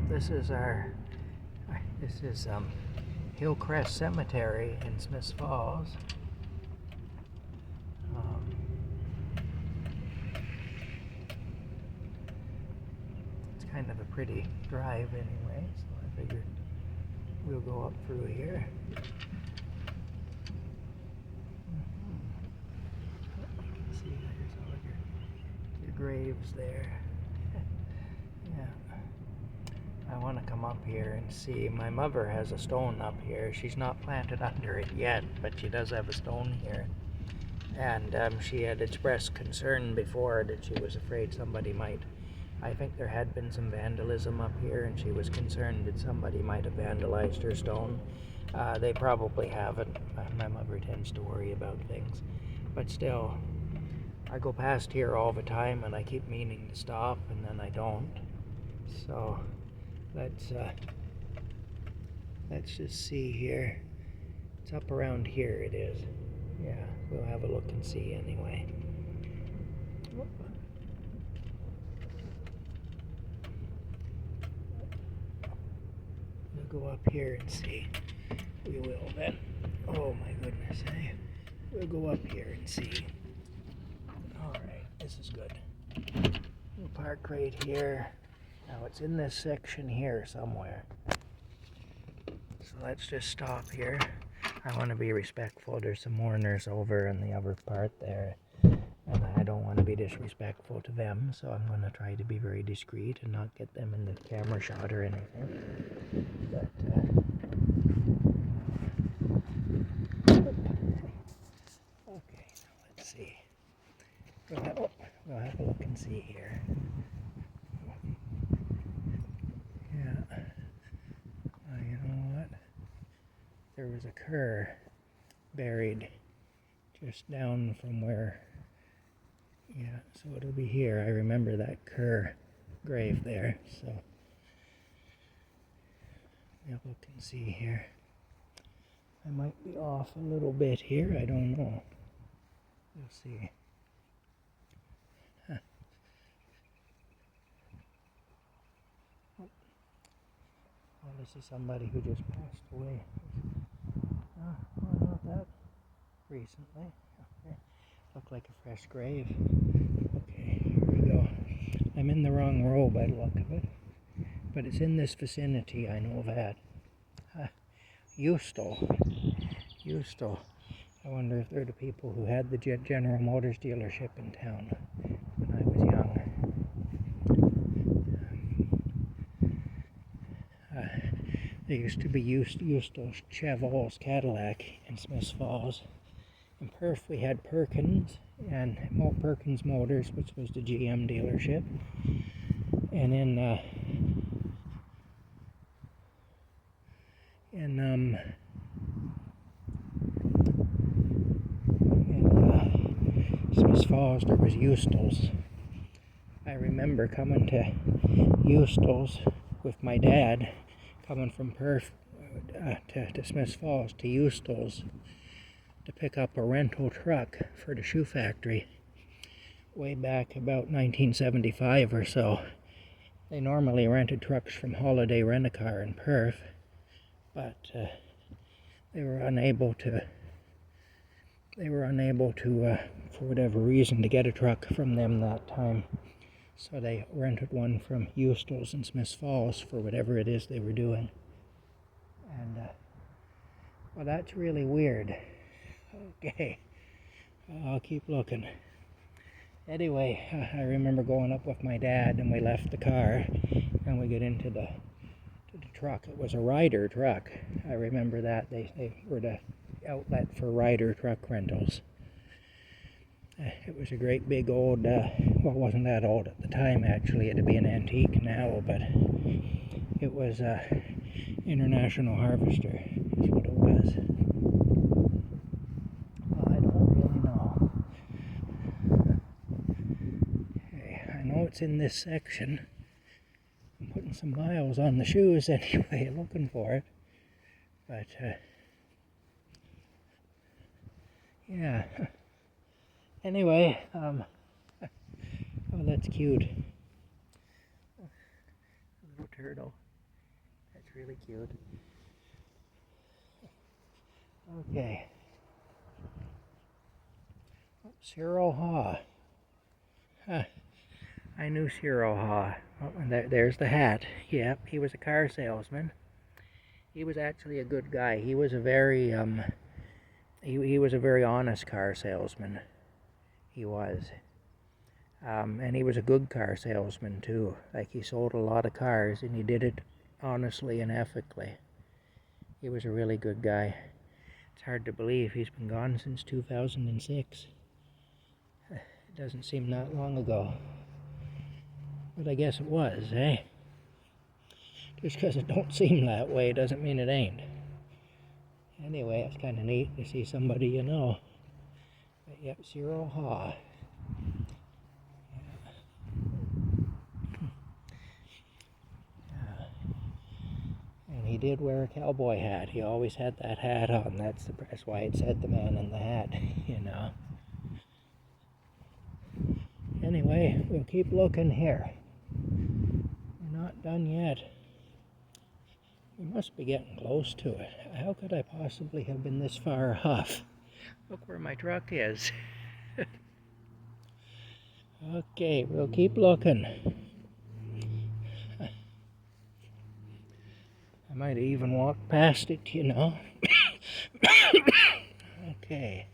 This is Hillcrest Cemetery in Smiths Falls. It's kind of a pretty drive anyway, so I figured we'll go up through here. See, there's all your graves there. Yeah. I want to come up here and see. My mother has a stone up here. She's not planted under it yet, but she does have a stone here. And she had expressed concern before that she was afraid somebody might. I think there had been some vandalism up here, and she was concerned that somebody might have vandalized her stone. They probably haven't. My mother tends to worry about things. But still, I go past here all the time, and I keep meaning to stop, and then I don't. So let's just see here. It's up around here, it is. Yeah, we'll have a look and see anyway. We'll go up here and see. We will then. Oh my goodness, eh? We'll go up here and see. Alright, this is good. We'll park right here. Now it's in this section here somewhere. So let's just stop here. I want to be respectful. There's some mourners over in the other part there. And I don't want to be disrespectful to them, so I'm going to try to be very discreet and not get them in the camera shot or anything. But, okay, now let's see. We'll have a look and see here. Yeah. You know what? There was a cur buried just down from where. Yeah, so it'll be here. I remember that cur grave there, so we'll look and see here. I might be off a little bit here, I don't know. We'll see. Huh. Oh, this is somebody who just passed away. Well, not that recently. Okay. Looked like a fresh grave. Okay, here we go. I'm in the wrong row by the look of it. But it's in this vicinity, I know that. Eustal. I wonder if they're the people who had the General Motors dealership in town when I was young. There used to be Eustal Cheval's Cadillac in Smiths Falls. In Perth we had Perkins and Perkins Motors, which was the GM dealership. And in Smiths Falls there was Eustal's. I remember coming to Eustal's with my dad, coming from Perth to Smiths Falls to Eustal's to pick up a rental truck for the shoe factory way back about 1975 or so. They normally rented trucks from Holiday Rent-A-Car in Perth, but they were unable to, for whatever reason, to get a truck from them that time. So they rented one from Eustal's in Smiths Falls for whatever it is they were doing. And, well, that's really weird. Okay, I'll keep looking. Anyway, I remember going up with my dad, and we left the car, and we get into the truck. It was a Ryder truck. I remember that. They were the outlet for Ryder truck rentals. It was a great big old, well, it wasn't that old at the time, actually. It'd be an antique now, but it was a International Harvester is what it was. Well, I don't really know. Okay, I know it's in this section. I'm putting some miles on the shoes anyway, looking for it. But, yeah. Anyway, oh, that's cute. A little turtle. It's really cute. Okay. Cyril Haw. Huh. I knew Cyril Haw. Oh, and there's the hat. Yep, he was a car salesman. He was actually a good guy. He was a very he was a very honest car salesman. He was. And he was a good car salesman too. Like, he sold a lot of cars and he did it honestly and ethically. He was a really good guy. It's hard to believe he's been gone since 2006. It doesn't seem that long ago. But I guess it was, eh? Just because it don't seem that way doesn't mean it ain't. Anyway, it's kind of neat to see somebody you know. But yep, Cyril Haw. And he did wear a cowboy hat. He always had that hat on. That's why it said the man in the hat, you know. Anyway, we'll keep looking here. We're not done yet. We must be getting close to it. How could I possibly have been this far off? Look where my truck is. Okay, we'll keep looking. I might even walk past it, you know. Okay.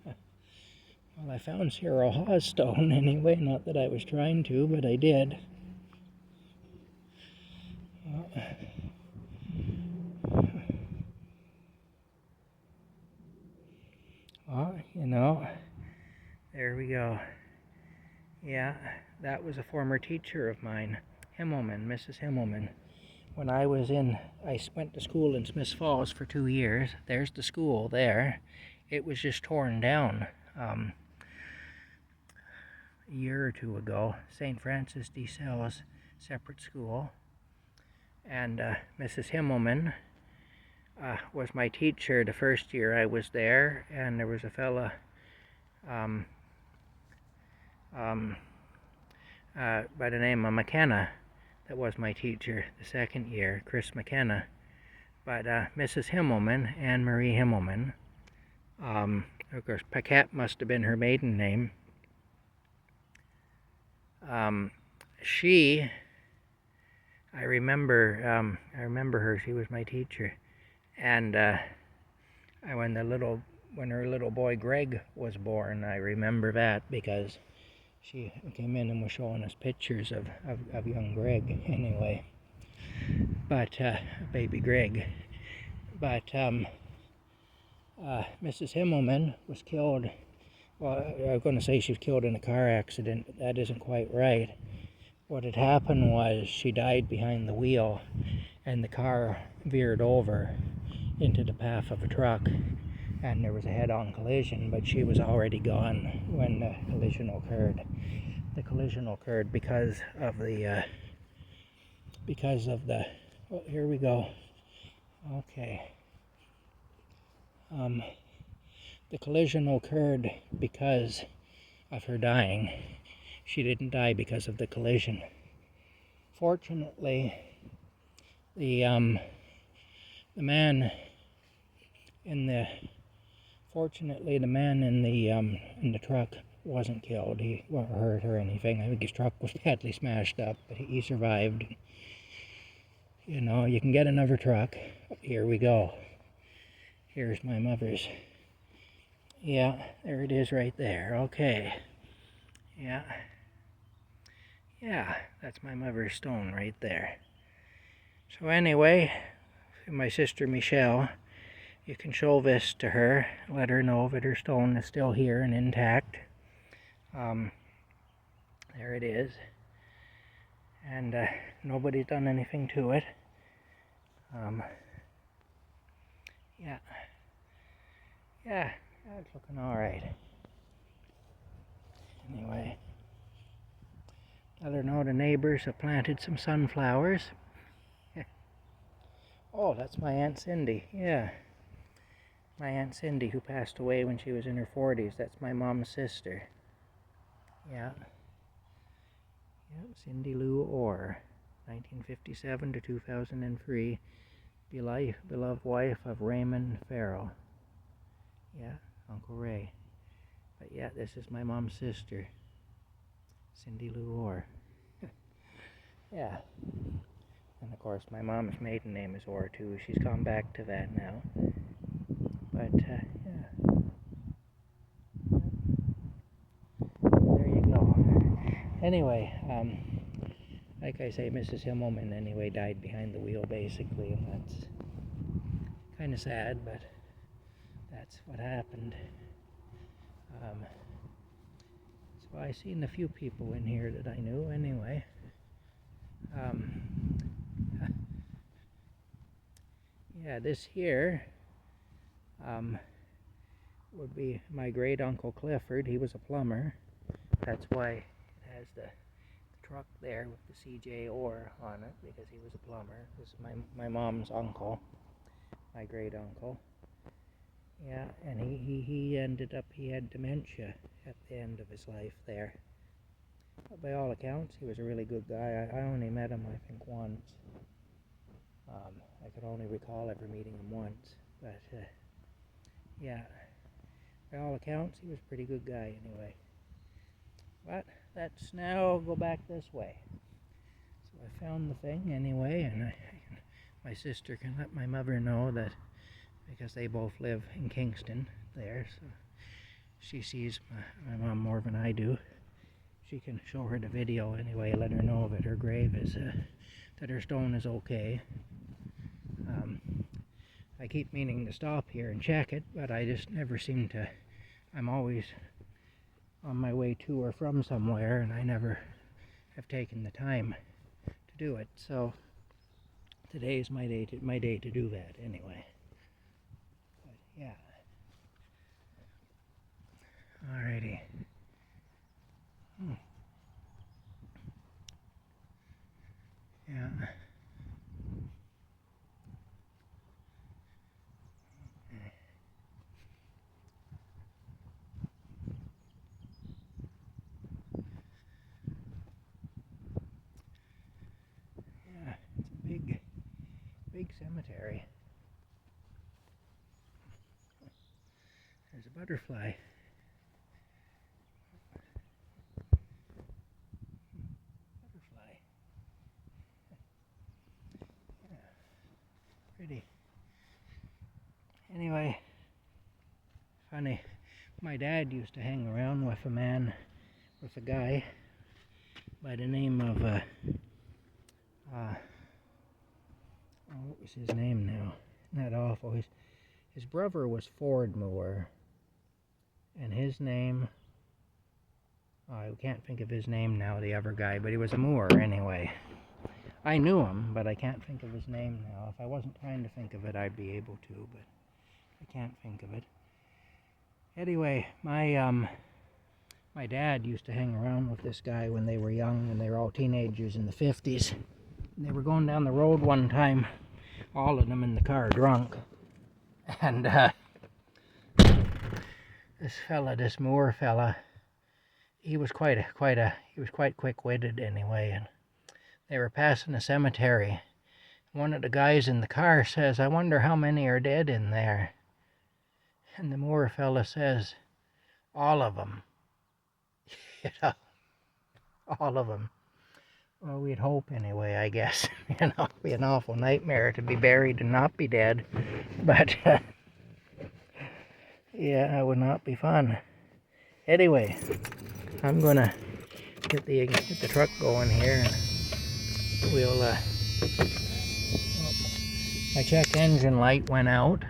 Well, I found Cyril Haw's stone anyway. Not that I was trying to, but I did. Well, you know, there we go. Yeah, that was a former teacher of mine, Himmelman, Mrs. Himmelman. When I went to school in Smiths Falls for 2 years. There's the school there. It was just torn down a year or two ago. St. Francis de Sales, separate school. And Mrs. Himmelman was my teacher the first year I was there, and there was a fella by the name of McKenna that was my teacher the second year, Chris McKenna. But Mrs. Himmelman, Anne Marie Himmelman, of course, Paquette must have been her maiden name. I remember her. She was my teacher, and when her little boy Greg was born, I remember that because she came in and was showing us pictures of young Greg. Anyway, but baby Greg. But Mrs. Himmelman was killed. Well, I was going to say she was killed in a car accident, but that isn't quite right. What had happened was she died behind the wheel, and the car veered over into the path of a truck, and there was a head-on collision, but she was already gone when the collision occurred. The collision occurred because of the, oh, here we go. Okay. The collision occurred because of her dying. She didn't die because of the collision. Fortunately, the man in the truck wasn't killed. He wasn't hurt or anything. I think his truck was badly smashed up, but he survived. You know, you can get another truck. Here we go. Here's my mother's. Yeah, there it is right there. Okay. Yeah. Yeah, that's my mother's stone right there. So anyway, my sister Michelle, you can show this to her, let her know that her stone is still here and intact. There it is. And nobody's done anything to it. Yeah. Yeah, it's looking all right. Anyway, let her know the neighbors have planted some sunflowers. Oh, that's my Aunt Cindy. Yeah. My Aunt Cindy, who passed away when she was in her 40s. That's my mom's sister. Yeah. Yep, Cindy Lou Orr. 1957 to 2003. Beloved wife of Raymond Farrell. Yeah, Uncle Ray. But yeah, this is my mom's sister, Cindy Lou Orr. Yeah. And of course, my mom's maiden name is Orr too. She's gone back to that now. But yeah. There you go. Anyway, like I say, Mrs. Himmelman anyway died behind the wheel basically, and that's kind of sad, but that's what happened. So I seen a few people in here that I knew anyway. Yeah, this here would be my great uncle Clifford. He was a plumber. That's why it has the truck there with the CJ Orr on it, because he was a plumber. This is my mom's uncle, my great uncle. Yeah, and he ended up, he had dementia at the end of his life there. But by all accounts, he was a really good guy. I only met him, I think, once. I could only recall ever meeting him once. But, yeah, by all accounts, he was a pretty good guy anyway. But let's now go back this way. So I found the thing anyway, and my sister can let my mother know that, because they both live in Kingston there, so she sees my mom more than I do. She can show her the video anyway, let her know that her grave is, that her stone is okay. I keep meaning to stop here and check it, but I just never seem to. I'm always on my way to or from somewhere, and I never have taken the time to do it. So today is my day to do that anyway. But yeah. Alrighty. Yeah. It's a big cemetery. There's a butterfly. Yeah, pretty. Anyway, funny. My dad used to hang around with a guy by the name of, what was his name now? Isn't that awful? His brother was Ford Moore, and his name, I can't think of his name now, the other guy, but he was a Moore anyway. I knew him, but I can't think of his name now. If I wasn't trying to think of it, I'd be able to, but I can't think of it. Anyway, my dad used to hang around with this guy when they were young, and they were all teenagers in the 50s. And they were going down the road one time, all of them in the car drunk, and this Moore fella, he was quite quick-witted anyway, and they were passing a cemetery. One of the guys in the car says, "I wonder how many are dead in there." And the Moore fella says, "All of them." You know, all of them. Well, we'd hope anyway, I guess. You know, it'd be an awful nightmare to be buried and not be dead. But, yeah, it would not be fun. Anyway, I'm going to get the truck going here, and we'll, my check engine light went out.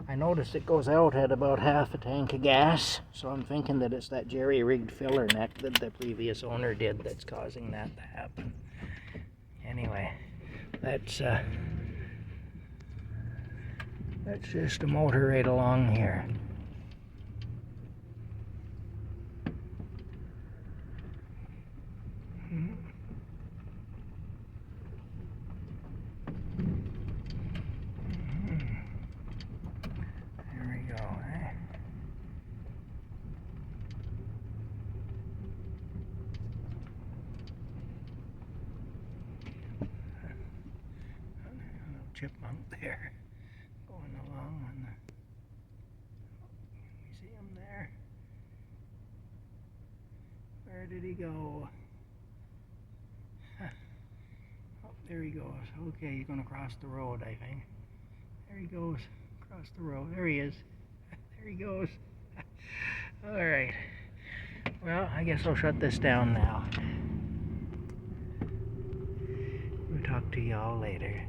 I noticed it goes out at about half a tank of gas, so I'm thinking that it's that jerry-rigged filler neck that the previous owner did that's causing that to happen. Anyway, that's just a motor right along here. chipmunk there going along on the. You see him there? Where did he go? Oh, there he goes. Okay, he's going to cross the road, I think. There he goes. Across the road. There he is. There he goes. All right. Well, I guess I'll shut this down now. We'll talk to y'all later.